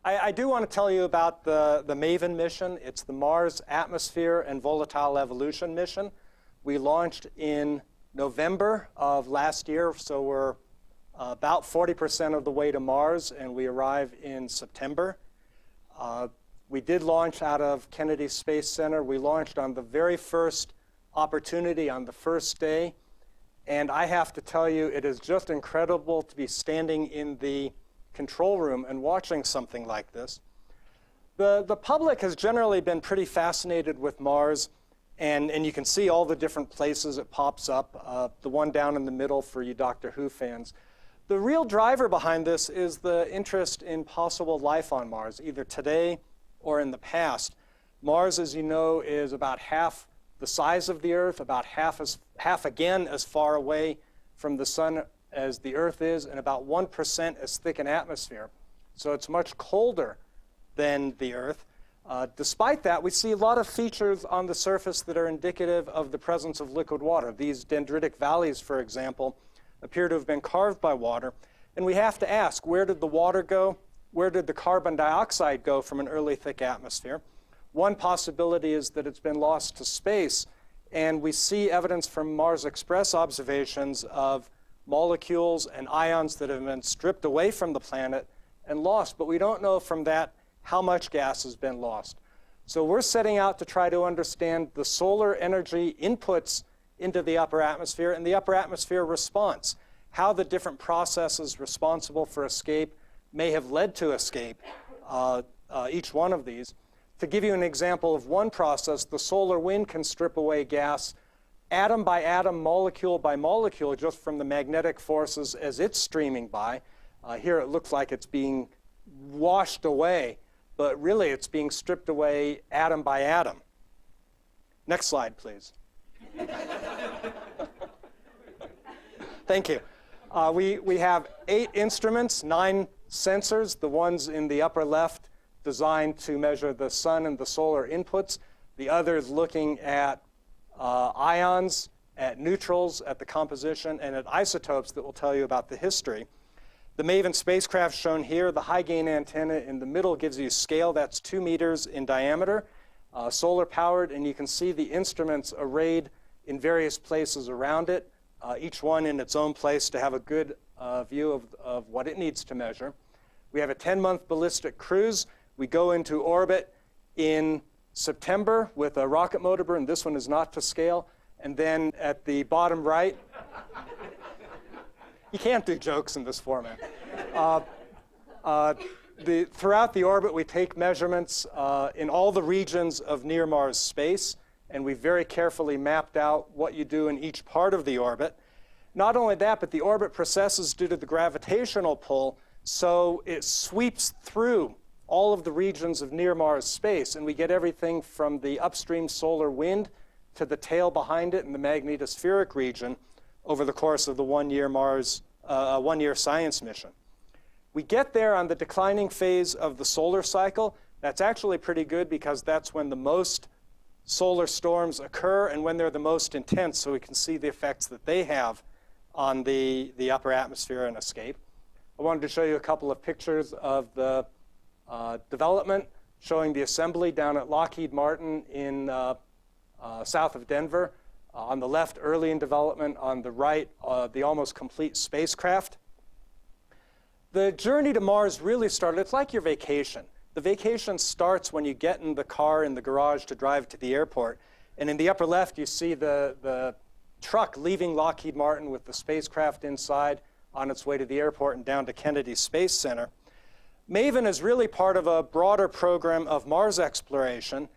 I do want to tell you about the MAVEN mission. It's the Mars Atmosphere and Volatile Evolution mission. We launched in November of last year, so we're about 40% of the way to Mars, and we arrive in September. We did launch out of Kennedy Space Center. We launched on the very first opportunity on the first day. And I have to tell you, it is just incredible to be standing in the control room and watching something like this. The public has generally been pretty fascinated with Mars, and you can see all the different places it pops up, the one down in the middle for you Doctor Who fans. The real driver behind this is the interest in possible life on Mars, either today or in the past. Mars, as you know, is about half the size of the Earth, about half again as far away from the sun as the Earth is, and about 1% as thick an atmosphere. So it's much colder than the Earth. Despite that, we see a lot of features on the surface that are indicative of the presence of liquid water. These dendritic valleys, for example, appear to have been carved by water. And we have to ask, where did the water go? Where did the carbon dioxide go from an early thick atmosphere? One possibility is that it's been lost to space, and we see evidence from Mars Express observations of molecules and ions that have been stripped away from the planet and lost, but we don't know from that how much gas has been lost. So we're setting out to try to understand the solar energy inputs into the upper atmosphere and the upper atmosphere response, how the different processes responsible for escape may have led to escape, each one of these. To give you an example of one process, the solar wind can strip away gas atom by atom, molecule by molecule, just from the magnetic forces as it's streaming by. Here it looks like it's being washed away, but really it's being stripped away atom by atom. Next slide, please. Thank you. We have 8 instruments, 9 sensors, the ones in the upper left designed to measure the sun and the solar inputs, the others looking at ions, at neutrals, at the composition, and at isotopes that will tell you about the history. The MAVEN spacecraft shown here, the high gain antenna in the middle gives you scale. That's 2 meters in diameter, solar powered, and you can see the instruments arrayed in various places around it, each one in its own place to have a good view of what it needs to measure. We have a 10-month ballistic cruise. We go into orbit in September with a rocket motor burn. This one is not to scale. And then at the bottom right, you can't do jokes in this format. Throughout the orbit, we take measurements in all the regions of near Mars space, and we very carefully mapped out what you do in each part of the orbit. Not only that, but the orbit precesses due to the gravitational pull, so it sweeps through all of the regions of near Mars space, and we get everything from the upstream solar wind to the tail behind it in the magnetospheric region over the course of the one-year science mission. We get there on the declining phase of the solar cycle. That's actually pretty good because that's when the most solar storms occur and when they're the most intense, so we can see the effects that they have on the upper atmosphere and escape. I wanted to show you a couple of pictures of the development, showing the assembly down at Lockheed Martin in south of Denver. On the left, early in development. On the right, the almost complete spacecraft. The journey to Mars really started, it's like your vacation. The vacation starts when you get in the car in the garage to drive to the airport. And in the upper left, you see the truck leaving Lockheed Martin with the spacecraft inside on its way to the airport and down to Kennedy Space Center. MAVEN is really part of a broader program of Mars exploration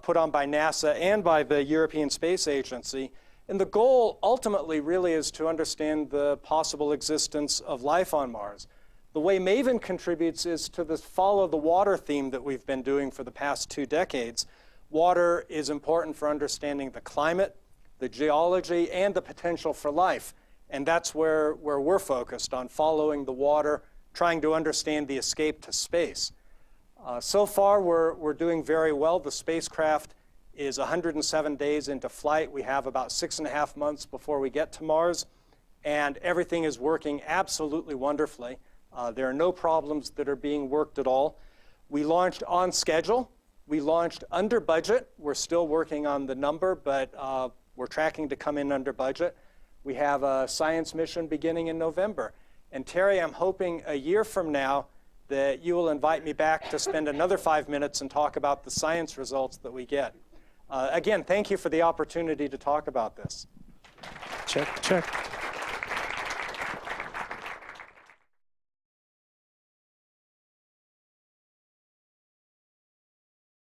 put on by NASA and by the European Space Agency. And the goal ultimately really is to understand the possible existence of life on Mars. The way MAVEN contributes is to the follow the water theme that we've been doing for the past 2 decades. Water is important for understanding the climate, the geology, and the potential for life. And that's where we're focused, on following the water, trying to understand the escape to space. So far, we're doing very well. The spacecraft is 107 days into flight. We have about 6.5 months before we get to Mars, and everything is working absolutely wonderfully. There are no problems that are being worked at all. We launched on schedule. We launched under budget. We're still working on the number, but we're tracking to come in under budget. We have a science mission beginning in November. And Terry, I'm hoping a year from now that you will invite me back to spend another 5 minutes and talk about the science results that we get. Again, thank you for the opportunity to talk about this. Check, check.